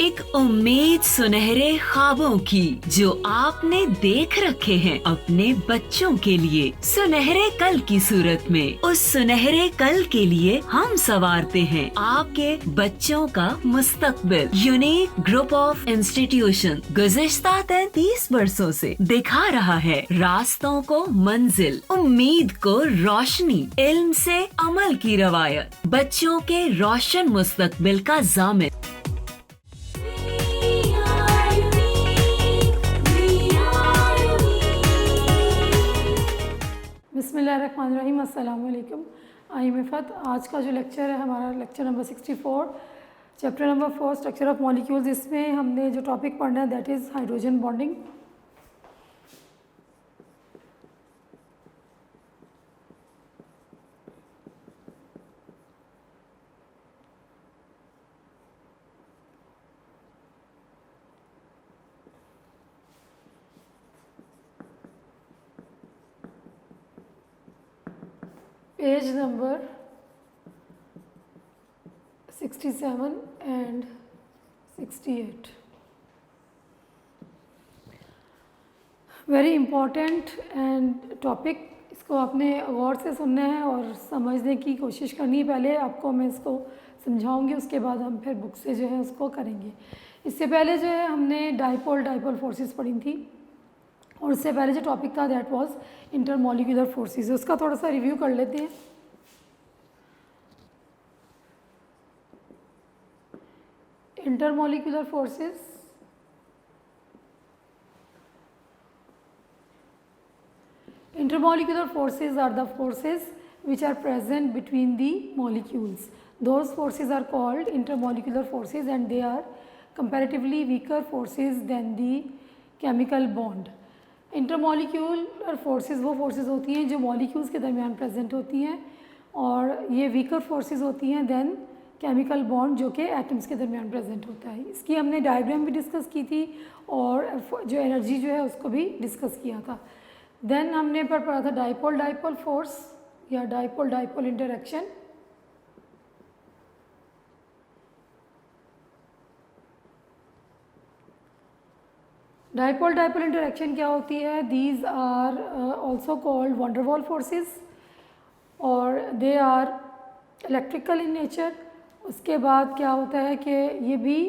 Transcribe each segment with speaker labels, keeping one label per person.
Speaker 1: एक उम्मीद सुनहरे ख्वाबों की जो आपने देख रखे हैं अपने बच्चों के लिए, सुनहरे कल की सूरत में। उस सुनहरे कल के लिए हम संवारते हैं आपके बच्चों का मुस्तकबिल। यूनिक ग्रुप ऑफ इंस्टीट्यूशन गुज़िश्ता 33 वर्षों से दिखा रहा है रास्तों को मंजिल, उम्मीद को रोशनी, इल्म से अमल की रवायत, बच्चों के रोशन मुस्तकबिल का ज़ामिन।
Speaker 2: बिस्मिल्लाहिर्रहमानिर्रहीम, अस्सलाम वालेकुम। आई मिफ़त। आज का जो लेक्चर है हमारा lecture number 64, chapter number 4, structure of molecules. इसमें हमने जो टॉपिक पढ़ना है that is hydrogen bonding. Page number 67 and 68। Very important and topic. इसको आपने गौर से सुनना है और समझने की कोशिश करनी है। पहले आपको मैं इसको समझाऊंगी, उसके बाद हम फिर बुक से जो है उसको करेंगे। इससे पहले जो है हमने डाइपोल फोर्सेस पढ़ी थी और उससे पहले जो टॉपिक था दैट वाज इंटरमॉलिक्यूलर फोर्सेस। उसका थोड़ा सा रिव्यू कर लेते हैं। Intermolecular forces Intermolecular forces are the forces which are present between the molecules. Those forces are called intermolecular forces and they are comparatively weaker forces than the chemical bond. Intermolecular forces वो forces होती हैं जो molecules के दरमियान present होती हैं और ये weaker forces होती हैं than chemical bond जो कि atoms के दरमियान present होता है। इसकी हमने diagram भी discuss की थी और जो energy जो है उसको भी discuss किया था। देन हमने पर पढ़ा था डाइपोल फोर्स या डाइपोल इंटरेक्शन। डाइपोल इंटरेक्शन क्या होती है? These are also called van der Waals forces और they are electrical in nature. उसके बाद क्या होता है कि ये भी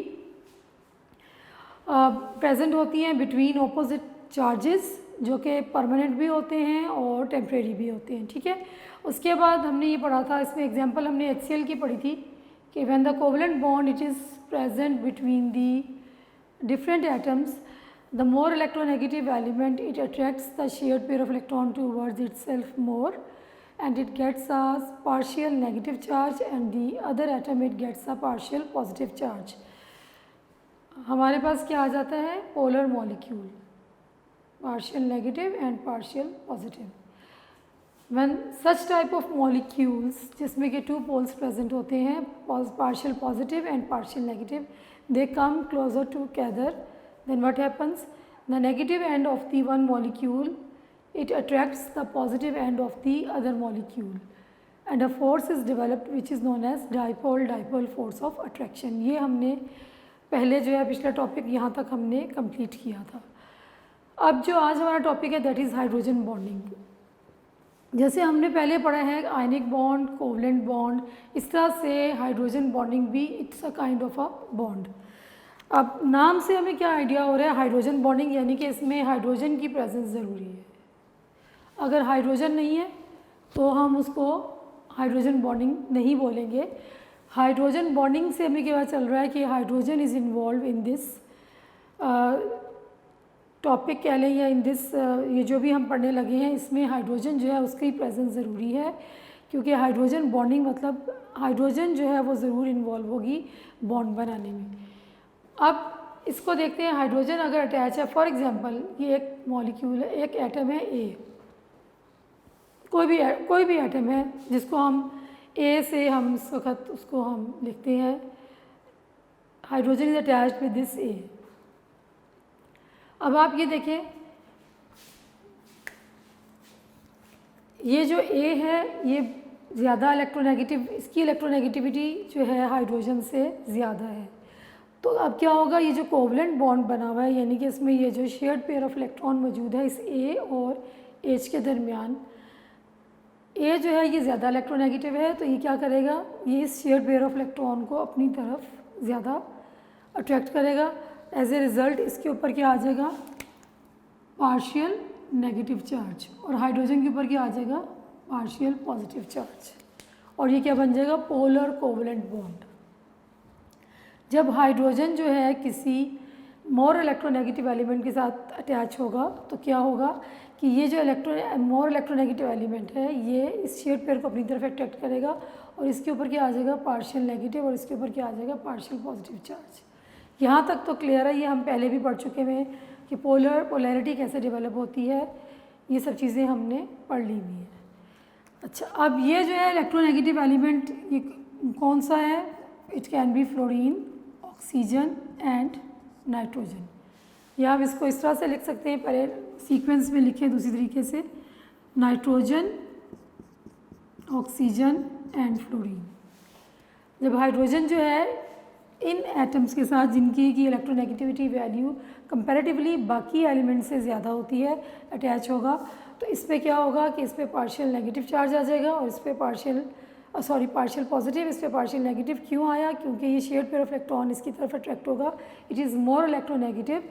Speaker 2: प्रेजेंट होती हैं बिटवीन ऑपोजिट चार्जेस जो कि परमानेंट भी होते हैं और टेम्परेरी भी होते हैं। ठीक है। उसके बाद हमने ये पढ़ा था, इसमें एग्जांपल हमने HCl की पढ़ी थी कि when the covalent bond it is present between the different atoms, the more electronegative element it attracts the shared pair of electron towards itself more and it gets a partial negative charge and the other atom it gets a partial positive charge। हमारे पास क्या आ जाता है? Polar molecule, partial negative and partial positive। when such type of molecules जिसमें कि 2 poles present होते हैं, partial positive and partial negative, they come closer together, then what happens? The negative end of the one molecule it attracts the positive end of the other molecule and a force is developed which is known as dipole force of attraction। ये हमने पहले जो है पिछला topic यहाँ तक हमने complete किया था। अब जो आज हमारा टॉपिक है दैट इज़ हाइड्रोजन बॉन्डिंग। जैसे हमने पहले पढ़ा है आयनिक बॉन्ड, कोवलेंट बॉन्ड, इस तरह से हाइड्रोजन बॉन्डिंग भी it's a kind of a bond. अब नाम से हमें क्या आइडिया हो रहा है? हाइड्रोजन बॉन्डिंग यानी कि इसमें हाइड्रोजन की प्रेजेंस ज़रूरी है। अगर हाइड्रोजन नहीं है तो हम उसको हाइड्रोजन बॉन्डिंग नहीं बोलेंगे। हाइड्रोजन बॉन्डिंग से हमें क्या चल रहा है कि hydrogen is involve in this topic कह लें या इन दिस ये जो भी हम पढ़ने लगे हैं इसमें हाइड्रोजन जो है उसकी प्रेजेंस ज़रूरी है क्योंकि हाइड्रोजन बॉन्डिंग मतलब हाइड्रोजन जो है वो ज़रूर इन्वॉल्व होगी बॉन्ड बनाने में। अब इसको देखते हैं। हाइड्रोजन अगर अटैच है, फॉर एग्जांपल ये एक मॉलिक्यूल है, एक एटम है ए, कोई भी एटम है जिसको हम ए से हम इस वक्त उसको हम लिखते हैं hydrogen is attached with this A. अब आप ये देखें, ये जो ए है ये ज़्यादा इलेक्ट्रोनेगेटिव, इसकी इलेक्ट्रोनेगेटिविटी जो है हाइड्रोजन से ज़्यादा है तो अब क्या होगा, ये जो कोवलेंट बॉन्ड बना हुआ है, यानी कि इसमें ये जो शेयर्ड पेयर ऑफ इलेक्ट्रॉन मौजूद है इस ए और एच के दरमियान, ए जो है ये ज़्यादा इलेक्ट्रोनेगेटिव है, तो ये क्या करेगा, ये इस शेयर्ड पेयर ऑफ इलेक्ट्रॉन को अपनी तरफ ज़्यादा अट्रैक्ट करेगा। एज ए रिज़ल्ट इसके ऊपर क्या आ जाएगा, पार्शियल नेगेटिव चार्ज, और हाइड्रोजन के ऊपर क्या आ जाएगा, पार्शियल पॉजिटिव चार्ज, और ये क्या बन जाएगा, पोलर कोवलेंट बॉन्ड। जब हाइड्रोजन जो है किसी मोर इलेक्ट्रोनेगेटिव एलिमेंट के साथ अटैच होगा तो क्या होगा कि ये जो मोर इलेक्ट्रोनेगेटिव एलिमेंट है ये इस शेयर्ड पेयर को अपनी तरफ अट्रैक्ट करेगा, और इसके ऊपर क्या आ जाएगा, पार्शियल नेगेटिव, और इसके ऊपर क्या आ जाएगा, पार्शियल पॉजिटिव चार्ज। यहाँ तक तो क्लियर है, ये हम पहले भी पढ़ चुके हैं कि पोलैरिटी कैसे डेवलप होती है, ये सब चीज़ें हमने पढ़ ली हुई है। अच्छा, अब ये जो है इलेक्ट्रोनेगेटिव एलिमेंट ये कौन सा है, it can be fluorine, oxygen and nitrogen, या हम इसको इस तरह से लिख सकते हैं, पहले सीक्वेंस में लिखें दूसरी तरीके से, नाइट्रोजन, ऑक्सीजन एंड फ्लोरीन। जब हाइड्रोजन जो है इन एटम्स के साथ जिनकी की इलेक्ट्रोनेगेटिविटी वैल्यू कंपैरेटिवली बाकी एलिमेंट से ज़्यादा होती है अटैच होगा, तो इस पर क्या होगा कि इस पर पार्शियल नेगेटिव चार्ज आ जाएगा, और इस पर पार्शियल पॉजिटिव, इस पर पार्शियल नेगेटिव। क्यों आया, क्योंकि ये शेयर्ड पेयर ऑफ इलेक्ट्रॉन इसकी तरफ अट्रैक्ट होगा, इट इज़ मोर इलेक्ट्रोनेगेटिव,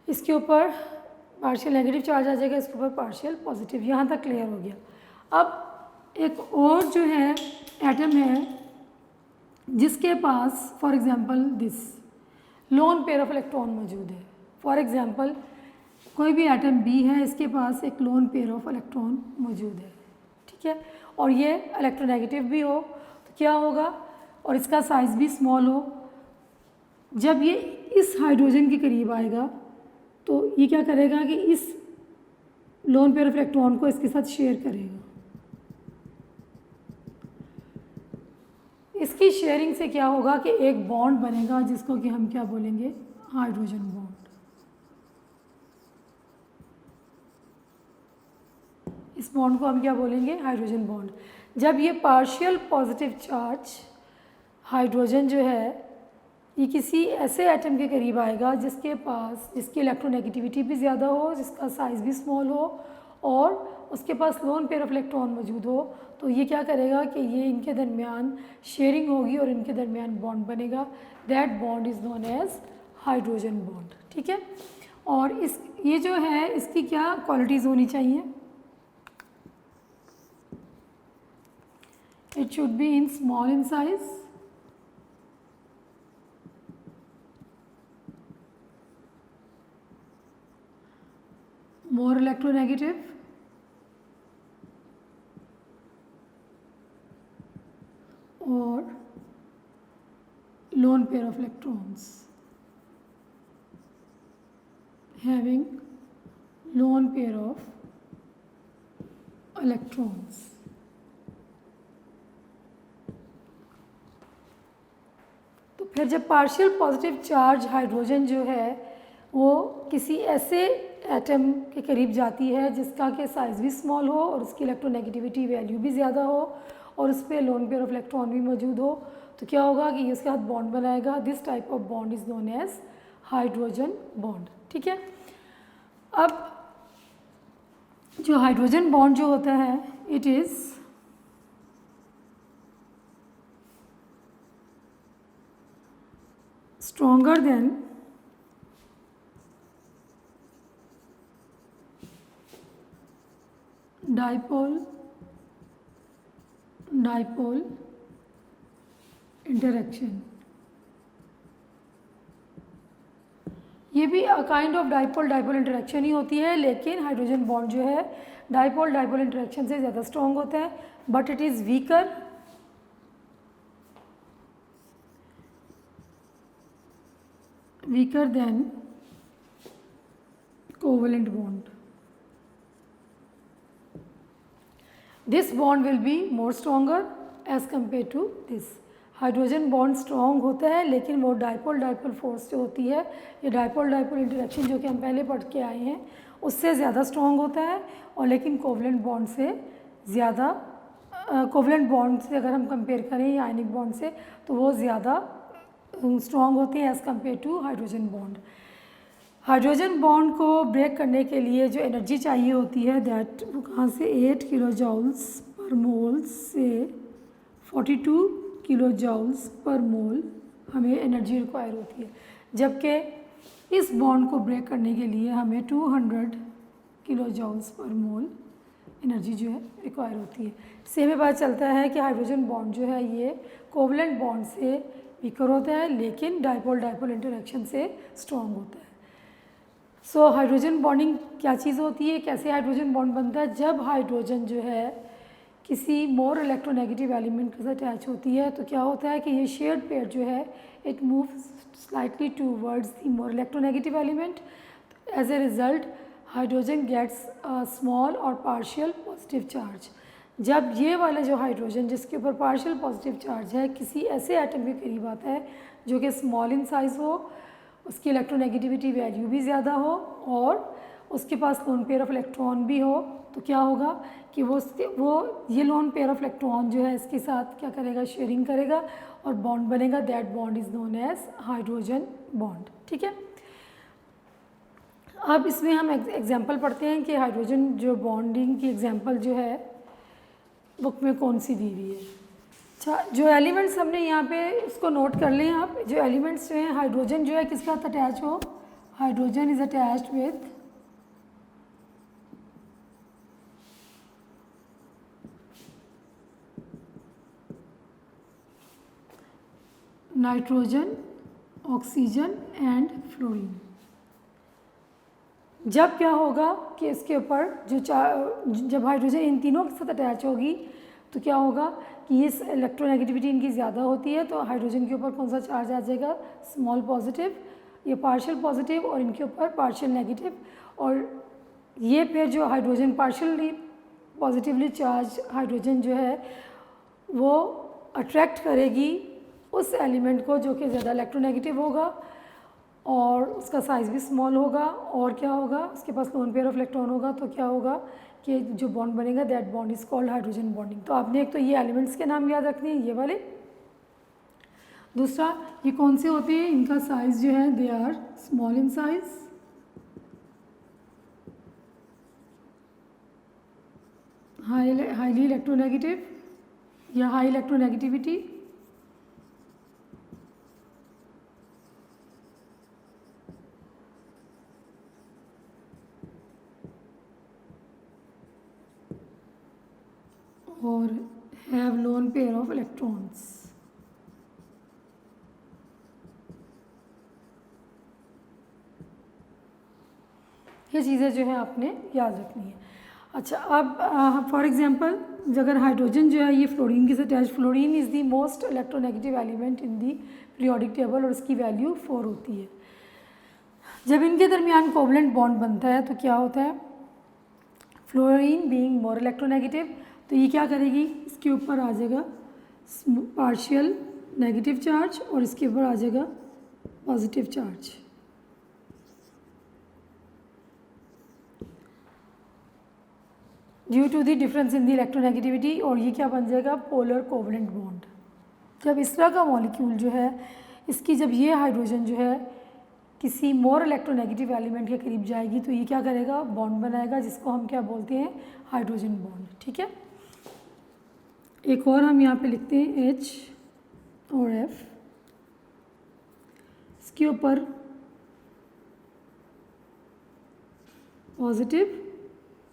Speaker 2: इसके ऊपर पार्शियल नेगेटिव चार्ज आ जाएगा, इसके ऊपर पार्शियल पॉजिटिव। यहाँ तक क्लियर हो गया। अब एक और जो है एटम है जिसके पास for example this lone pair of electron मौजूद है। फॉर एग्जांपल कोई भी एटम बी है, इसके पास एक लोन पेयर ऑफ इलेक्ट्रॉन मौजूद है, ठीक है, और ये इलेक्ट्रोनेगेटिव भी हो तो क्या होगा, और इसका साइज़ भी स्मॉल हो, जब ये इस हाइड्रोजन के करीब आएगा तो ये क्या करेगा कि इस लोन पेयर ऑफ इलेक्ट्रॉन को इसके साथ शेयर करेगा। इसकी शेयरिंग से क्या होगा कि एक बॉन्ड बनेगा जिसको कि हम क्या बोलेंगे, हाइड्रोजन बॉन्ड। इस बॉन्ड को हम क्या बोलेंगे, हाइड्रोजन बॉन्ड। जब ये पार्शियल पॉजिटिव चार्ज हाइड्रोजन जो है ये किसी ऐसे एटम के करीब आएगा जिसकी इलेक्ट्रोनेगेटिविटी भी ज़्यादा हो, जिसका साइज़ भी स्मॉल हो, और उसके पास लोन पेयर ऑफ इलेक्ट्रॉन मौजूद हो, तो ये क्या करेगा कि ये इनके दरमियान शेयरिंग होगी और इनके दरमियान बॉन्ड बनेगा। That bond is known as hydrogen bond, ठीक है। और ये जो है इसकी क्या क्वालिटीज़ होनी चाहिए, it should be in small in size, more electronegative, or lone pair of electrons, having lone pair of electrons। तो फिर जब पार्शियल पॉजिटिव चार्ज हाइड्रोजन जो है वो किसी ऐसे एटम के करीब जाती है जिसका के साइज़ भी स्मॉल हो और उसकी इलेक्ट्रोनेगेटिविटी वैल्यू भी ज़्यादा हो और उस पर लोन पेयर ऑफ इलेक्ट्रॉन भी मौजूद हो, तो क्या होगा कि ये उसके साथ बॉन्ड बनाएगा। This type of bond is known as hydrogen bond, ठीक है। अब जो हाइड्रोजन बॉन्ड जो होता है it is stronger than dipole interaction. ये भी काइंड ऑफ डाइपोल इंटरेक्शन ही होती है, लेकिन हाइड्रोजन बॉन्ड जो है डाइपोल इंटरेक्शन से ज़्यादा स्ट्रॉन्ग होता है, but it is weaker then covalent bond. This bond will be more stronger as compared to this। Hydrogen bond strong होता है लेकिन वो डाइपोल फोर्स जो होती है, ये डाइपोल इंटरेक्शन जो कि हम पहले पढ़ के आए हैं उससे ज़्यादा स्ट्रॉन्ग होता है, और लेकिन कोवेलेंट बॉन्ड से ज़्यादा कोवेलेंट बॉन्ड से अगर हम कंपेयर करें या आयनिक बॉन्ड से तो वो ज़्यादा स्ट्रॉन्ग होते हैं as compare to hydrogen bond. Hydrogen bond को ब्रेक करने के लिए जो एनर्जी चाहिए होती है दैट वो कहाँ से 8 किलो जूल्स पर मोल से 42 किलो जूल्स पर मोल हमें एनर्जी रिक्वायर होती है, जबकि इस बॉन्ड को ब्रेक करने के लिए हमें 200 किलो जूल्स पर मोल एनर्जी जो है रिक्वायर होती है। इससे हमें पता चलता है कि हाइड्रोजन बॉन्ड जो है ये कोवलेंट बॉन्ड से वीकर होता है, लेकिन डाइपोल डाइपोल इंटरेक्शन से स्ट्रॉन्ग होता है। सो हाइड्रोजन बॉन्डिंग क्या चीज़ होती है, कैसे हाइड्रोजन बॉन्ड बनता है? जब हाइड्रोजन जो है किसी मोर इलेक्ट्रोनेगेटिव एलिमेंट के साथ अटैच होती है तो क्या होता है कि ये शेयर्ड पेयर जो है it moves slightly towards the more electronegative element. As a result hydrogen gets small और पार्शियल पॉजिटिव चार्ज। जब ये वाला जो हाइड्रोजन जिसके ऊपर पार्शियल पॉजिटिव चार्ज है किसी ऐसे एटम के करीब आता है जो कि स्मॉल इन साइज़ हो, उसकी इलेक्ट्रोनेगेटिविटी वैल्यू भी ज़्यादा हो और उसके पास लोन पेयर ऑफ इलेक्ट्रॉन भी हो, तो क्या होगा कि वो ये लोन पेयर ऑफ इलेक्ट्रॉन जो है इसके साथ क्या करेगा, शेयरिंग करेगा और बॉन्ड बनेगा। That bond is known as hydrogen bond. ठीक है, अब इसमें हम एग्जांपल पढ़ते हैं कि हाइड्रोजन जो बॉन्डिंग की एग्जांपल जो है बुक में कौन सी दी हुई है। अच्छा, जो एलिमेंट्स हमने यहाँ पे उसको नोट कर लें आप। जो एलिमेंट्स जो हैं, हाइड्रोजन जो है किसके साथ अटैच हो, hydrogen is attached with nitrogen, oxygen and fluorine. जब क्या होगा कि इसके ऊपर जब हाइड्रोजन इन तीनों के साथ अटैच होगी तो क्या होगा कि इस इलेक्ट्रोनेगेटिविटी इनकी ज़्यादा होती है, तो हाइड्रोजन के ऊपर कौन सा चार्ज आ जाएगा, स्मॉल पॉजिटिव या पार्शियल पॉजिटिव, और इनके ऊपर पार्शियल नेगेटिव। और ये फिर जो hydrogen partially positively charge hydrogen जो है वो अट्रैक्ट करेगी उस एलिमेंट को जो कि ज़्यादा इलेक्ट्रोनेगेटिव होगा और उसका साइज़ भी स्मॉल होगा, और क्या होगा उसके पास लोन पेयर ऑफ इलेक्ट्रॉन होगा। तो क्या होगा कि जो बॉन्ड बनेगा that bond is called hydrogen bonding. तो आपने एक तो ये एलिमेंट्स के नाम याद रखने हैं ये वाले। दूसरा, ये कौन से होते हैं, इनका साइज़ जो है they are small in size, highly electronegative या हाई इलेक्ट्रोनेगेटिविटी, और have lone pair of electrons. ये चीज़ें जो है आपने याद रखनी है। अच्छा, अब फॉर एग्जांपल अगर हाइड्रोजन जो है ये फ्लोरीन के साथ attach, fluorine is the most electronegative element in the periodic table और उसकी वैल्यू 4 होती है। जब इनके दरमियान कोवलेंट बॉन्ड बनता है तो क्या होता है, फ्लोरीन बीइंग मोर इलेक्ट्रोनेगेटिव तो ये क्या करेगी, इसके ऊपर आ जाएगा पार्शियल नेगेटिव चार्ज और इसके ऊपर आ जाएगा positive charge. Due to the difference in the electronegativity, और ये क्या बन जाएगा, पोलर कोवलेंट बॉन्ड। जब इस तरह का मॉलिक्यूल जो है इसकी जब ये हाइड्रोजन जो है किसी मोर इलेक्ट्रोनेगेटिव एलिमेंट के करीब जाएगी तो ये क्या करेगा, बॉन्ड बनाएगा, जिसको हम क्या बोलते हैं, हाइड्रोजन बॉन्ड। ठीक है, एक और हम यहाँ पे लिखते हैं H और F, इसके ऊपर पॉजिटिव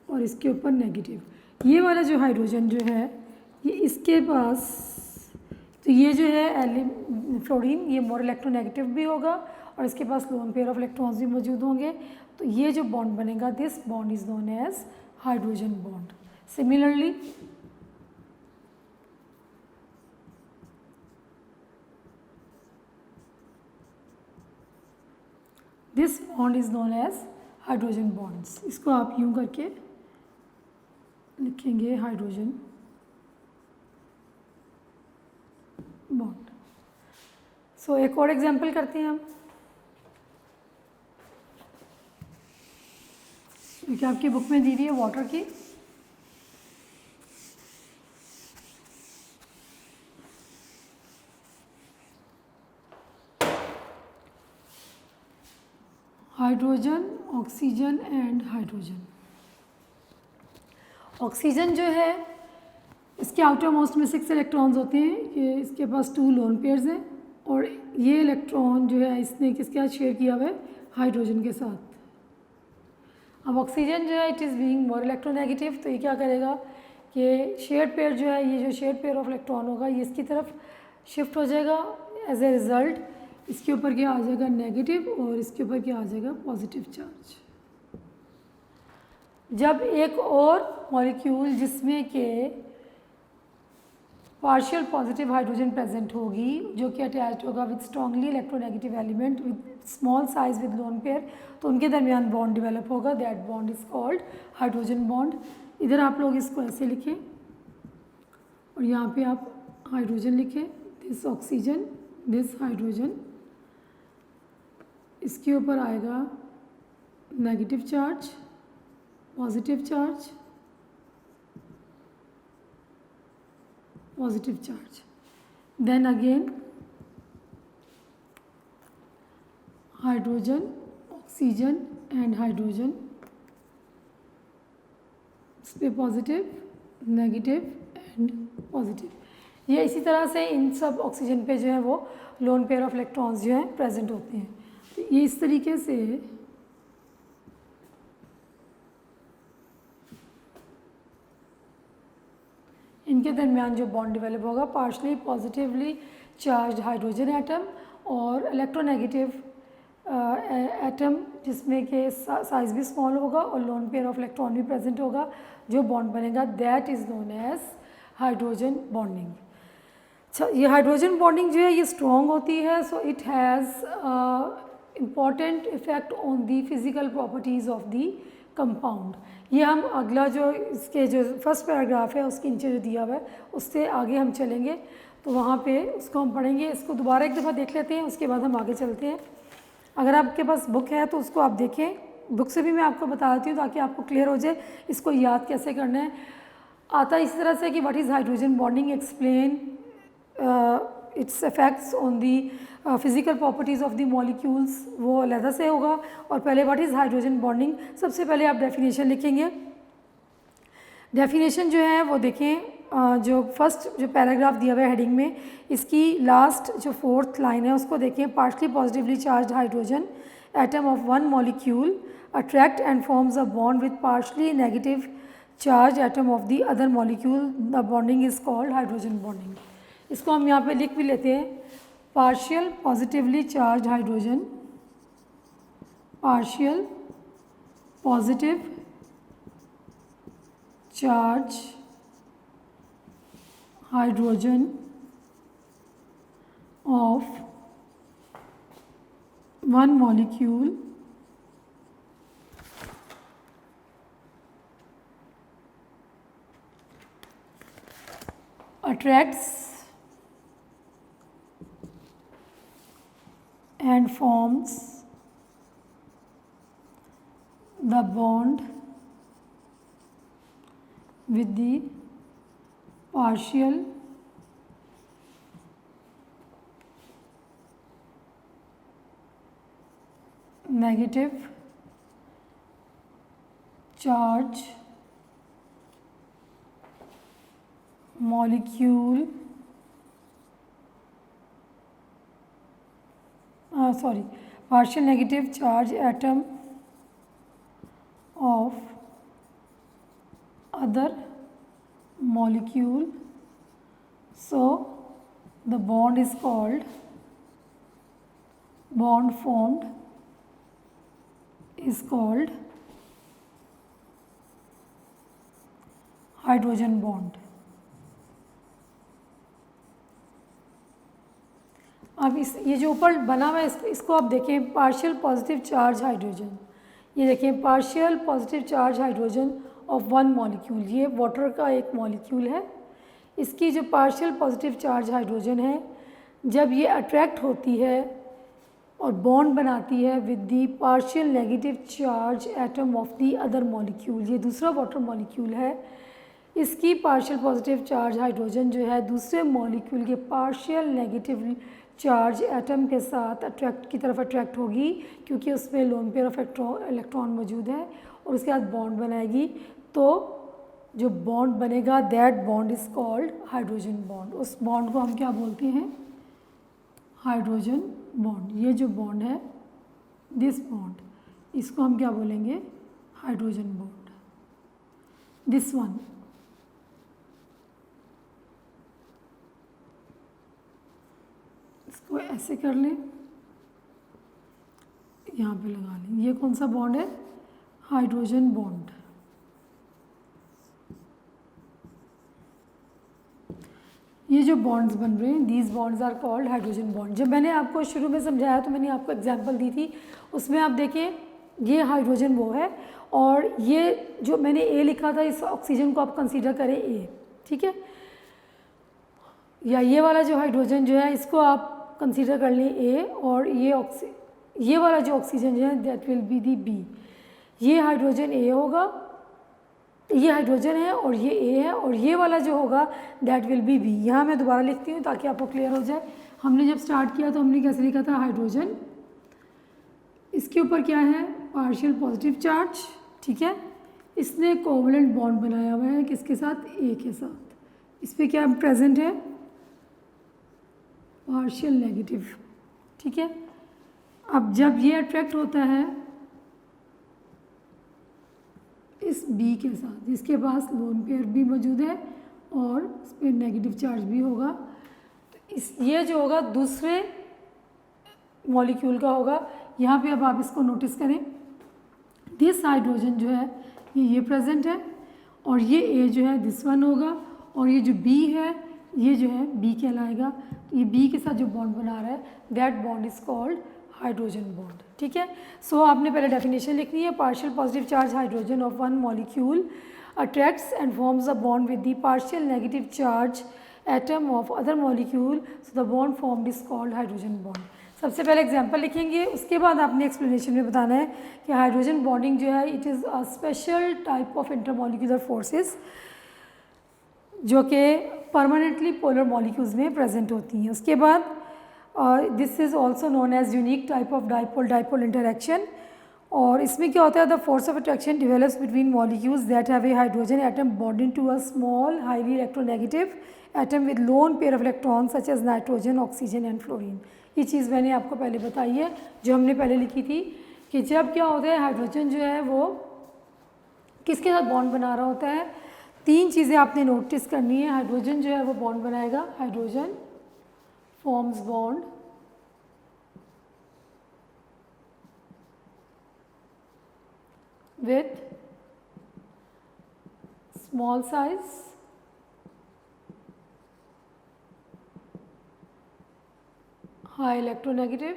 Speaker 2: और इसके ऊपर नेगेटिव। ये वाला जो हाइड्रोजन जो है ये इसके पास, तो ये जो है फ्लोरीन ये मोर इलेक्ट्रोनेगेटिव भी होगा और इसके पास लोन पेयर ऑफ इलेक्ट्रॉन्स भी मौजूद होंगे। तो ये जो बॉन्ड बनेगा this bond is known as hydrogen bond. Similarly this bond is known as hydrogen bonds. इसको आप यूं करके लिखेंगे हाइड्रोजन बॉन्ड। सो एक और एग्जांपल करते हैं हम, क्योंकि आपकी बुक में दी हुई है वाटर की। Hydrogen, oxygen and hydrogen. Oxygen जो है इसके आउटर मोस्ट में 6 इलेक्ट्रॉन्स होते हैं, ये इसके पास 2 लोन पेयर्स हैं और ये इलेक्ट्रॉन जो है इसने किसके साथ शेयर किया हुआ है, हाइड्रोजन के साथ। अब ऑक्सीजन जो है it is being more electronegative, तो ये क्या करेगा कि शेयर्ड पेयर जो है, ये जो शेयर्ड पेयर ऑफ इलेक्ट्रॉन होगा ये इसकी तरफ शिफ्ट हो जाएगा। एज ए रिज़ल्ट इसके ऊपर क्या आ जाएगा, नेगेटिव, और इसके ऊपर क्या आ जाएगा, पॉजिटिव चार्ज। जब एक और मॉलिक्यूल जिसमें के पार्शियल पॉजिटिव हाइड्रोजन प्रेजेंट होगी जो कि अटैच्ड होगा with strongly electronegative element with small size with lone pair, तो उनके दरमियान बॉन्ड डेवलप होगा, that bond is called hydrogen bond. इधर आप लोग इसको ऐसे लिखें और यहाँ पे आप हाइड्रोजन लिखें, दिस ऑक्सीजन, दिस हाइड्रोजन, इसके ऊपर आएगा negative charge, positive charge, positive charge, then again hydrogen, oxygen and hydrogen, इस पे पॉजिटिव, नेगेटिव एंड पॉजिटिव। ये इसी तरह से इन सब ऑक्सीजन पे जो है वो लोन पेयर ऑफ इलेक्ट्रॉन्स जो है प्रेजेंट होते हैं। तो ये इस तरीके से इनके दरमियान जो बॉन्ड डेवलप होगा, partially positively charge hydrogen atom और इलेक्ट्रोनेगेटिव एटम जिसमें के साइज भी स्मॉल होगा और लोन पेयर ऑफ इलेक्ट्रॉन भी प्रेजेंट होगा, जो बॉन्ड बनेगा that is known as hydrogen bonding. अच्छा, ये हाइड्रोजन बॉन्डिंग जो है ये स्ट्रॉन्ग होती है, so it has important effect on the physical properties of the compound. ये हम अगला जो इसके जो फर्स्ट पैराग्राफ है उसके नीचे जो दिया हुआ है उससे आगे हम चलेंगे, तो वहाँ पे उसको हम पढ़ेंगे। इसको दोबारा एक दफ़ा देख लेते हैं, उसके बाद हम आगे चलते हैं। अगर आपके पास बुक है तो उसको आप देखें, बुक से भी मैं आपको बता देती हूँ ताकि आपको क्लियर हो जाए इसको याद कैसे करना है। आता है इस तरह से कि what is hydrogen bonding, explain it's effects on the physical properties of the molecules, वो अलग से होगा। और पहले व्हाट इज़ हाइड्रोजन बॉन्डिंग, सबसे पहले आप डेफिनेशन लिखेंगे। डेफिनेशन जो है वो देखें, जो फर्स्ट जो पैराग्राफ दिया हुआ है हेडिंग में, इसकी लास्ट जो 4th लाइन है उसको देखें। Partially positively charge hydrogen atom of one molecule attract and forms a bond with partially negative charge atom of the other molecule, the bonding is called hydrogen bonding. इसको हम यहाँ पे लिख भी लेते हैं, partial positively charge hydrogen, partial positive charge hydrogen of one molecule attracts and forms the bond with the partial negative charge molecule partial negative charge atom of other molecule, so the bond is called, bond formed is called hydrogen bond। अब ये जो ऊपर बना हुआ है इसको आप देखें, पार्शियल पॉजिटिव चार्ज हाइड्रोजन, ये देखें partial positive charge hydrogen of one molecule, ये वाटर का एक मॉलिक्यूल है। इसकी जो पार्शियल पॉजिटिव चार्ज हाइड्रोजन है, जब ये अट्रैक्ट होती है और बॉन्ड बनाती है with the partial negative charge atom of the other molecule, ये दूसरा वाटर मॉलिक्यूल है, इसकी पार्शियल पॉजिटिव चार्ज हाइड्रोजन जो है दूसरे मॉलिक्यूल के पार्शियल नेगेटिव चार्ज एटम के साथ अट्रैक्ट की तरफ अट्रैक्ट होगी क्योंकि उसमें लोन पेयर ऑफ इलेक्ट्रॉन मौजूद है और उसके बाद बॉन्ड बनाएगी। तो जो बॉन्ड बनेगा that bond is called hydrogen bond. उस बॉन्ड को हम क्या बोलते हैं? Hydrogen bond. ये जो बॉन्ड है, दिस बॉन्ड, इसको हम क्या बोलेंगे? Hydrogen bond. दिस वन, इसको ऐसे कर लें, यहाँ पे लगा लें। ये कौन सा बॉन्ड है? Hydrogen bond. ये जो बॉन्ड्स बन रहे हैं, these bonds are called hydrogen bond. जब मैंने आपको शुरू में समझाया तो मैंने आपको एग्जांपल दी थी, उसमें आप देखें ये हाइड्रोजन वो है और ये जो मैंने ए लिखा था, इस ऑक्सीजन को आप कंसीडर करें ए, ठीक है? या ये वाला जो हाइड्रोजन जो है इसको आप कंसीडर कर लें ए, और ये वाला जो ऑक्सीजन जो है that will be the B. ये हाइड्रोजन ए होगा, ये हाइड्रोजन है और ये ए है, और ये वाला जो होगा दैट विल बी बी। यहाँ मैं दोबारा लिखती हूँ ताकि आपको क्लियर हो जाए। हमने जब स्टार्ट किया तो हमने कैसे लिखा था? हाइड्रोजन, इसके ऊपर क्या है? पार्शियल पॉजिटिव चार्ज, ठीक है? इसने कोवलेंट बॉन्ड बनाया हुआ है किसके साथ? ए के साथ। इस पर क्या प्रेजेंट है? पार्शियल नेगेटिव, ठीक है? अब जब ये अट्रैक्ट होता है इस बी के साथ, जिसके पास लोन पेयर भी मौजूद है और इस पर नेगेटिव चार्ज भी होगा, तो ये जो होगा दूसरे मॉलिक्यूल का होगा। यहाँ पे अब आप इसको नोटिस करें, दिस हाइड्रोजन जो है ये प्रेजेंट है, और ये ए जो है दिस वन होगा, और ये जो बी है ये जो है बी कहलाएगा। तो ये बी के साथ जो बॉन्ड बना रहा है that bond is called hydrogen bond, ठीक है? सो आपने पहले डेफिनेशन लिखनी है। Partial positive charge hydrogen of one molecule attracts and forms a bond with the partial negative charge atom of other molecule, so the bond formed is called hydrogen bond. सबसे पहले example लिखेंगे, उसके बाद आपने explanation में बताना है कि हाइड्रोजन बॉन्डिंग जो है it is a special type of intermolecular forces जो कि परमानेंटली पोलर मॉलिक्यूल्स में प्रेजेंट होती हैं। उसके बाद this is also known as unique type of dipole dipole interaction, और इसमें क्या होता है? The force of attraction develops between molecules that have a hydrogen atom bonding to a small highly electronegative atom with lone pair of electron such as nitrogen, oxygen and fluorine. ये चीज़ मैंने आपको पहले बताई है, जो हमने पहले लिखी थी कि जब क्या होता है हाइड्रोजन जो है वो किसके साथ बॉन्ड बना रहा होता है। तीन चीज़ें आपने नोटिस करनी है। हाइड्रोजन जो है वो बॉन्ड बनाएगा, hydrogen forms bond with small size high electronegative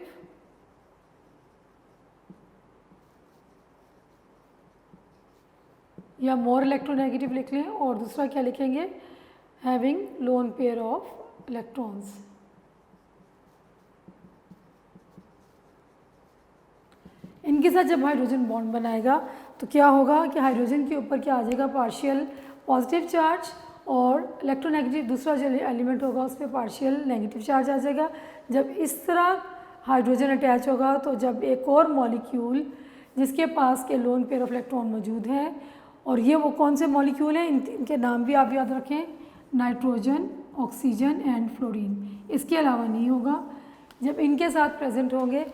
Speaker 2: या मोर इलेक्ट्रोनेगेटिव लिख लें, और दूसरा क्या लिखेंगे? Having loan pair of electrons. इनके साथ जब हाइड्रोजन बॉन्ड बनाएगा तो क्या होगा कि हाइड्रोजन के ऊपर क्या आ जाएगा? पार्शियल पॉजिटिव चार्ज, और इलेक्ट्रोनेगेटिव दूसरा जो एलिमेंट होगा उस पर पार्शियल नेगेटिव चार्ज आ जाएगा। जब इस तरह हाइड्रोजन अटैच होगा तो जब एक और मॉलिक्यूल जिसके पास के लोन पेयर ऑफ इलेक्ट्रॉन मौजूद हैं, और ये वो कौन से मॉलिक्यूल हैं, इनके नाम भी आप याद रखें, नाइट्रोजन, ऑक्सीजन एंड फ्लोरीन। इसके अलावा नहीं होगा। जब इनके साथ प्रेजेंट होंगे,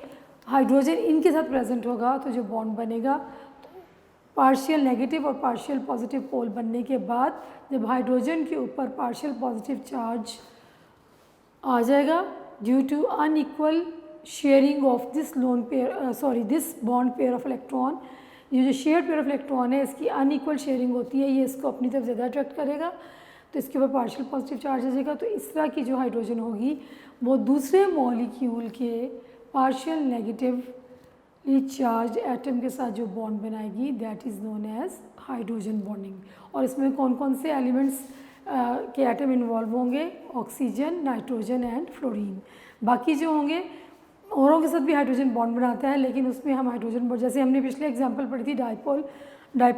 Speaker 2: हाइड्रोजन इनके साथ प्रेजेंट होगा, तो जो बॉन्ड बनेगा पार्शियल नेगेटिव और पार्शियल पॉजिटिव पोल बनने के बाद जब हाइड्रोजन के ऊपर पार्शियल पॉजिटिव चार्ज आ जाएगा due to unequal sharing of this lone pair this bond pair of electron, ये जो शेयर्ड पेयर ऑफ इलेक्ट्रॉन है इसकी अनइक्वल शेयरिंग होती है, ये इसको अपनी तरफ ज़्यादा अट्रैक्ट करेगा, तो इसके ऊपर पार्शियल पॉजिटिव चार्ज आ जाएगा। तो इस तरह की जो हाइड्रोजन होगी वो दूसरे मॉलिक्यूल के पार्शियल नेगेटिवली चार्ज एटम के साथ जो बॉन्ड बनाएगी that is known as hydrogen bonding. और इसमें कौन कौन से एलिमेंट्स के एटम इन्वॉल्व होंगे? Oxygen, nitrogen and fluorine. बाकी जो होंगे औरों के साथ भी हाइड्रोजन बॉन्ड बनाता है, लेकिन उसमें हम हाइड्रोजन बॉन्ड, जैसे हमने पिछले एग्जांपल पढ़ी थी डाइपोल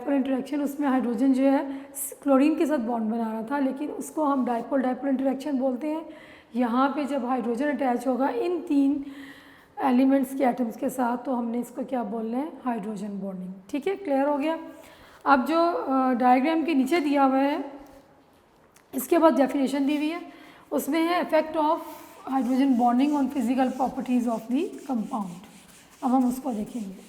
Speaker 2: इंटरेक्शन, उसमें हाइड्रोजन जो है क्लोरीन के साथ बॉन्ड बना रहा था, लेकिन उसको हम डाइपोल इंटरेक्शन बोलते हैं। यहाँ पे जब हाइड्रोजन अटैच होगा इन 3 एलिमेंट्स के एटम्स के साथ, तो हमने इसको क्या बोलना है, हाइड्रोजन बॉन्डिंग। ठीक है, क्लियर हो गया। अब जो डायग्राम के नीचे दिया हुआ है, इसके बाद डेफिनेशन दी हुई है, उसमें है effect of hydrogen bonding on physical properties of the compound. अब हम उसको देखेंगे।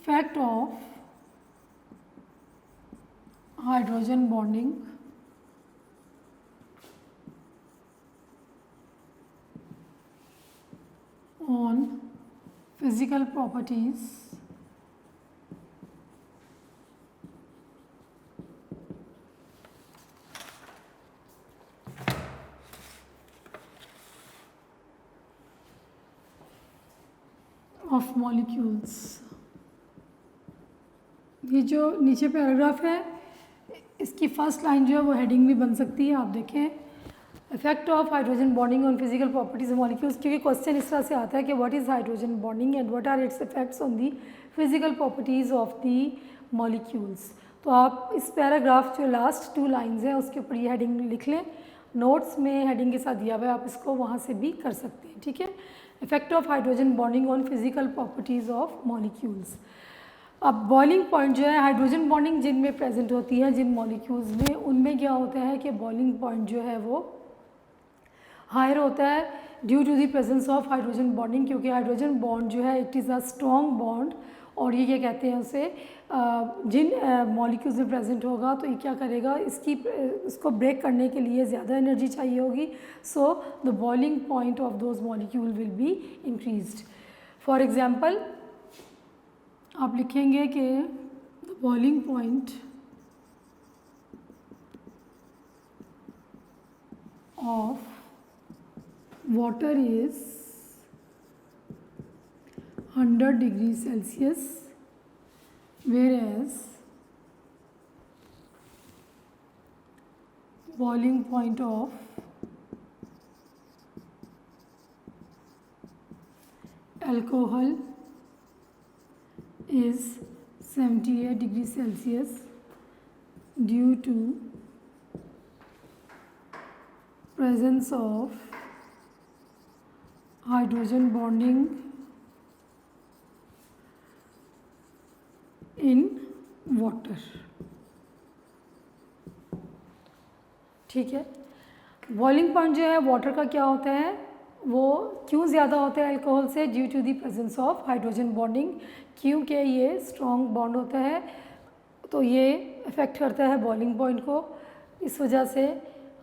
Speaker 2: Effect of hydrogen bonding on physical properties of molecules। ये जो नीचे पैराग्राफ है, इसकी फर्स्ट लाइन जो है वो हेडिंग भी बन सकती है। आप देखें, effect of hydrogen bonding on physical properties of molecules, क्योंकि क्वेश्चन इस तरह से आता है कि what is hydrogen bonding and what are its effects on the physical properties of the molecules. तो आप इस पैराग्राफ जो लास्ट 2 लाइन्स हैं उसके ऊपर ये हेडिंग लिख लें, नोट्स में हेडिंग के साथ दिया हुआ है, आप इसको वहाँ से भी कर सकते हैं। ठीक है, effect of hydrogen bonding on physical properties of molecules. अब बॉइलिंग पॉइंट जो है, हाइड्रोजन बॉन्डिंग जिनमें प्रेजेंट होती है जिन मॉलिक्यूल्स में, उनमें क्या होता है कि बॉइलिंग पॉइंट जो है वो हायर होता है due to the presence of hydrogen bonding, क्योंकि हाइड्रोजन बॉन्ड जो है it is a strong bond, और ये क्या कहते हैं उसे, जिन मॉलिक्यूल्स में प्रेजेंट होगा तो ये क्या करेगा, इसको ब्रेक करने के लिए ज़्यादा एनर्जी चाहिए होगी। So the boiling point of those molecule will be increased. For example आप लिखेंगे कि the boiling point of water is 100 degrees Celsius, whereas boiling point of alcohol is 78 degrees Celsius due to presence of hydrogen bonding in water. ठीक है, boiling point जो है water का क्या होता है, वो क्यों ज़्यादा होता है अल्कोहल से, due to the presence of hydrogen bonding, क्योंकि ये स्ट्रॉन्ग बॉन्ड होता है, तो ये इफ़ेक्ट करता है बॉइलिंग पॉइंट को। इस वजह से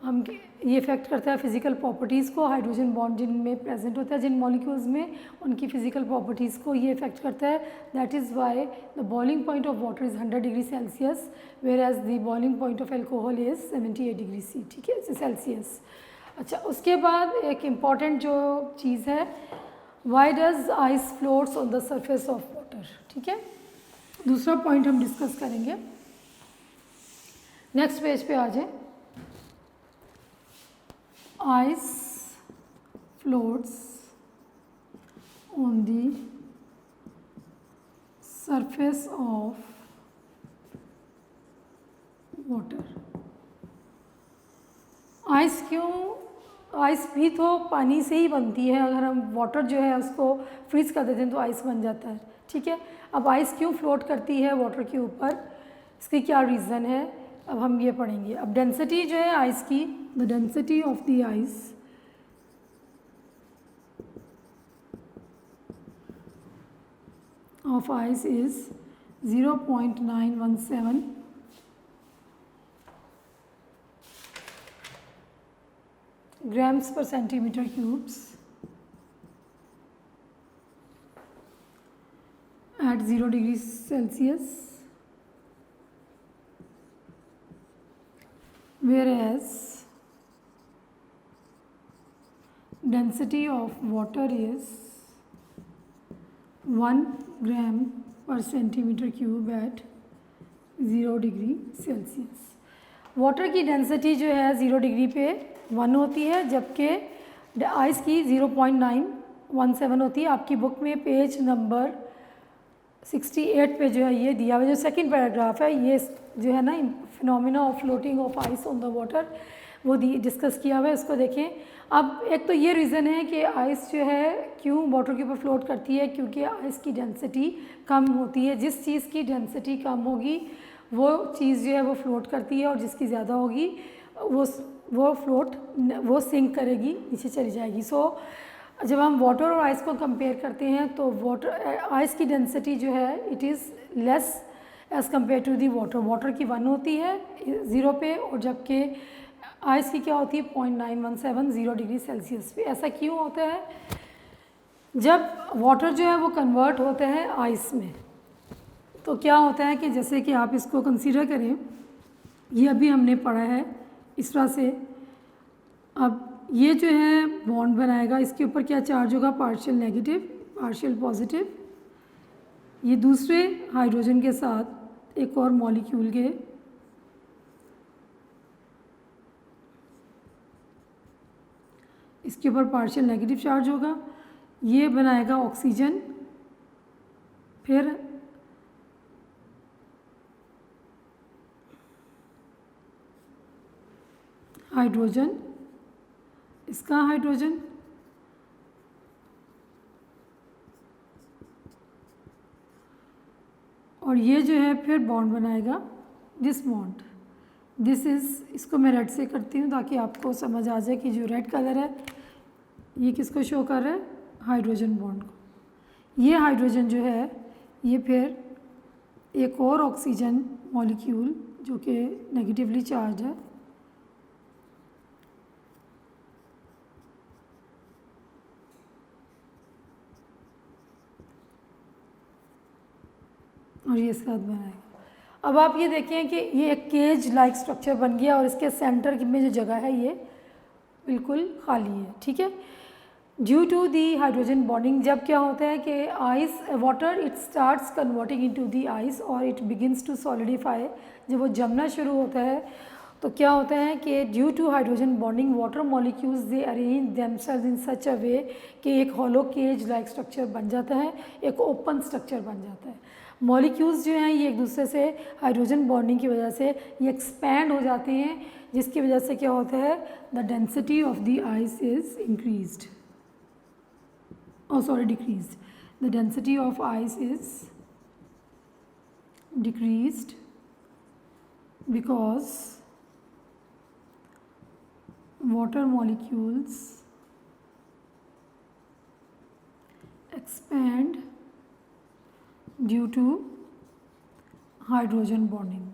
Speaker 2: हम ये इफेक्ट करता है फिजिकल प्रॉपर्टीज़ को, हाइड्रोजन बॉन्ड जिनमें प्रेजेंट होता है जिन मॉलिक्यूल्स में, उनकी फिजिकल प्रॉपर्टीज़ को ये इफेक्ट करता है। That is why the boiling point of water is 100 degree Celsius, whereas the boiling point of alcohol is 78 degree C. ठीक है, सेल्सियस। अच्छा, उसके बाद एक इम्पॉर्टेंट जो चीज़ है, why does ice floats on the surface of water. ठीक है, दूसरा पॉइंट हम डिस्कस करेंगे। नेक्स्ट पेज पे आ जाए। Ice floats on the surface of water। Ice क्यों, आइस भी तो पानी से ही बनती है, अगर हम वाटर जो है उसको फ्रीज कर देते हैं तो आइस बन जाता है। ठीक है, अब आइस क्यों फ्लोट करती है वाटर के ऊपर, इसकी क्या रीज़न है, अब हम ये पढ़ेंगे। अब डेंसिटी जो है आइस की, the density of the ice is 0.917 grams per centimeter cubes at 0 degrees Celsius, whereas density of water is 1 gram per centimeter cube at 0 degree Celsius. Water की डेंसिटी जो है 0 डिग्री पे 1 होती है, जबकि आइस की 0.917 होती है। आपकी बुक में पेज नंबर 68 पे जो है ये दिया हुआ, जो सेकंड पैराग्राफ है, ये जो है ना phenomena of floating of ice on the water, वो डिस्कस किया हुआ है, उसको देखें। अब एक तो ये रीज़न है कि आइस जो है क्यों वाटर के ऊपर फ्लोट करती है, क्योंकि आइस की डेंसिटी कम होती है। जिस चीज़ की डेंसिटी कम होगी वो चीज़ जो है वो फ्लोट करती है, और जिसकी ज़्यादा होगी वो सिंक करेगी, नीचे चली जाएगी। सो जब हम वाटर और आइस को कंपेयर करते हैं तो आइस की डेंसिटी जो है it is less as compare to the water. Water की 1 होती है 0 पे, और जबकि आइस की क्या होती है 0.917 0 डिग्री सेल्सियस पे। ऐसा क्यों होता है? जब वाटर जो है वो कन्वर्ट होता है आइस में, तो क्या होता है कि जैसे कि आप इसको कंसीडर करें, ये अभी हमने पढ़ा है इस तरह से। अब ये जो है बॉन्ड बनाएगा, इसके ऊपर क्या चार्ज होगा, पार्शियल नेगेटिव पार्शियल पॉजिटिव। ये दूसरे हाइड्रोजन के साथ एक और मॉलिक्यूल के इसके ऊपर पार्शियल नेगेटिव चार्ज होगा, ये बनाएगा ऑक्सीजन, फिर हाइड्रोजन, इसका हाइड्रोजन, और ये जो है फिर बॉन्ड बनाएगा दिस बॉन्ड। दिस इज़, इसको मैं रेड से करती हूँ ताकि आपको समझ आ जाए कि जो रेड कलर है ये किसको शो कर रहा है, हाइड्रोजन बॉन्ड को। ये हाइड्रोजन जो है ये फिर एक और ऑक्सीजन मॉलिक्यूल जो कि नेगेटिवली चार्ज है, और ये इसके साथ बनाएगा। अब आप ये देखें कि ये एक केज लाइक स्ट्रक्चर बन गया, और इसके सेंटर में जो जगह है ये बिल्कुल खाली है, ठीक है। Due to the hydrogen bonding, जब क्या होता है कि ice water it starts converting into the ice और इट बिगिंस टू सॉलिडिफाई, जब वो जमना शुरू होता है तो क्या होता है कि due to hydrogen bonding water molecules they arrange themselves in such a way कि एक हॉलो केज लाइक स्ट्रक्चर बन जाता है, एक ओपन स्ट्रक्चर बन जाता है। मॉलिक्यूल्स जो हैं ये एक दूसरे से हाइड्रोजन बॉन्डिंग की वजह से ये एक्सपैंड हो जाते हैं, जिसकी वजह से क्या होता है, the density of the ice is increased, decreased. The density of ice is decreased because water molecules expand due to hydrogen bonding.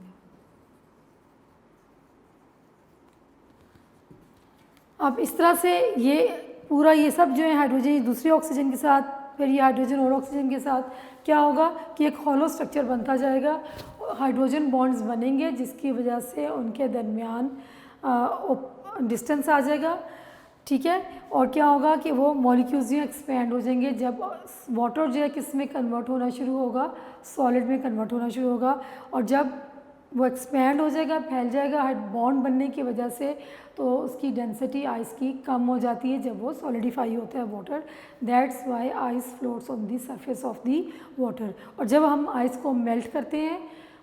Speaker 2: अब इस तरह से ये पूरा ये सब जो है हाइड्रोजन दूसरे ऑक्सीजन के साथ, फिर ये हाइड्रोजन और ऑक्सीजन के साथ क्या होगा कि एक हॉलो स्ट्रक्चर बनता जाएगा, हाइड्रोजन बॉन्ड्स बनेंगे, जिसकी वजह से उनके दरमियान डिस्टेंस आ जाएगा, ठीक है। और क्या होगा कि वो मॉलिक्यूल्स जो एक्सपैंड हो जाएंगे। जब वाटर जो है किस में कन्वर्ट होना शुरू होगा, सॉलिड में कन्वर्ट होना शुरू होगा, और जब वो एक्सपैंड हो जाएगा, फैल जाएगा बॉन्ड बनने की वजह से, तो उसकी डेंसिटी आइस की कम हो जाती है जब वो सॉलिडिफाई होता है water. That's why ice floats on the surface of the water. और जब हम आइस को मेल्ट करते हैं,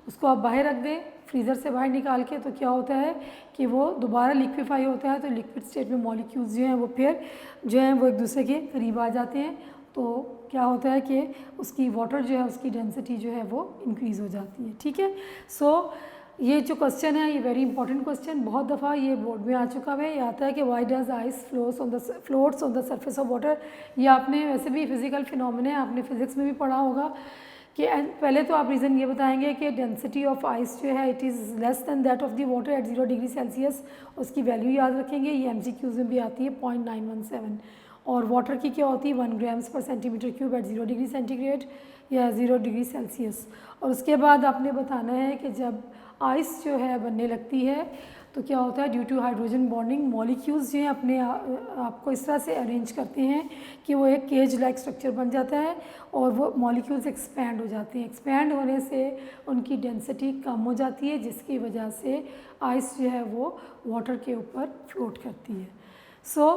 Speaker 2: उसको आप बाहर रख दें फ्रीज़र से बाहर निकाल के, तो क्या होता है कि वो दोबारा लिक्विफाई होता है, तो लिक्विड स्टेट में मॉलिक्यूल्स जो हैं वो फिर जो हैं वो एक दूसरे के करीब आ जाते हैं, तो क्या होता है कि उसकी वाटर जो है उसकी डेंसिटी जो है वो इंक्रीज़ हो जाती है, ठीक है। सो ये जो क्वेश्चन है ये वेरी इंपॉर्टेंट क्वेश्चन, बहुत दफ़ा ये बोर्ड में आ चुका है। ये आता है कि why does ice floats on the surface of water. ये आपने वैसे भी फिजिकल फिनोमेना आपने फिजिक्स में भी पढ़ा होगा कि पहले तो आप रीज़न ये बताएंगे कि डेंसिटी ऑफ आइस जो है it is less than that of the water at 0 degree Celsius, उसकी वैल्यू याद रखेंगे। ये MCQs में भी आती है 0.917, और वाटर की क्या होती है 1 ग्राम्स पर centimetre cube at 0 degree centigrade या 0 डिग्री सेल्सियस। और उसके बाद आपने बताना है कि जब आइस जो है बनने लगती है तो क्या होता है, due to hydrogen bonding molecules जो हैं अपने आपको इस तरह से अरेंज करते हैं कि वो एक केज लाइक स्ट्रक्चर बन जाता है और वो मॉलिक्यूल्स एक्सपैंड हो जाते हैं। एक्सपैंड होने से उनकी डेंसिटी कम हो जाती है, जिसकी वजह से आइस जो है वो वाटर के ऊपर फ्लोट करती है। सो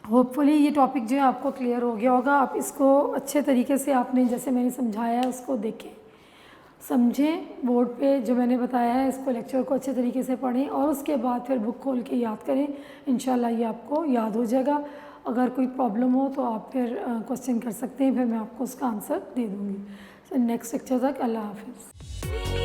Speaker 2: होपफुली ये टॉपिक जो है आपको क्लियर हो गया होगा। आप इसको अच्छे तरीके से आपने जैसे मैंने समझाया है उसको देखें, समझें, बोर्ड पे जो मैंने बताया है इसको लेक्चर को अच्छे तरीके से पढ़ें और उसके बाद फिर बुक खोल के याद करें। इंशाल्लाह ये आपको याद हो जाएगा। अगर कोई प्रॉब्लम हो तो आप फिर क्वेश्चन कर सकते हैं, फिर मैं आपको उसका आंसर दे दूँगी। नेक्स्ट लेक्चर तक अल्लाह हाफिज़।